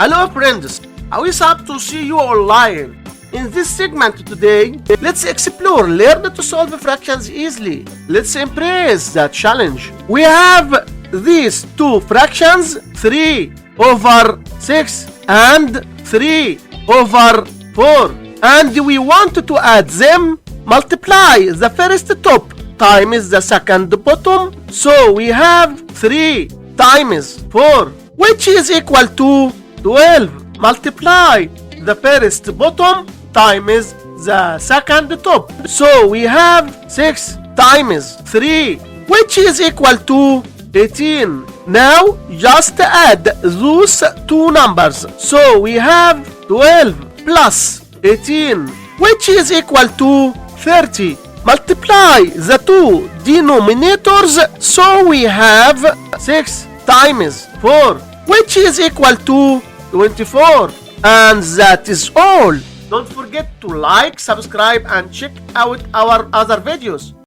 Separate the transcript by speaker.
Speaker 1: Hello friends, always happy to see you all live. In this segment today, let's explore learn to solve fractions easily. Let's embrace the challenge. We have these two fractions, 3 over 6 and 3 over 4. And we want to add them, multiply the first top times the second bottom. So we have 3 times 4, which is equal to 12. Multiply the first bottom times the second top. So we have 6 times 3, which is equal to 18. Now just add those two numbers. So we have 12 plus 18, which is equal to 30. Multiply the two denominators. So we have 6 times 4, which is equal to 24. And that is all. Don't forget to like, subscribe, and check out our other videos.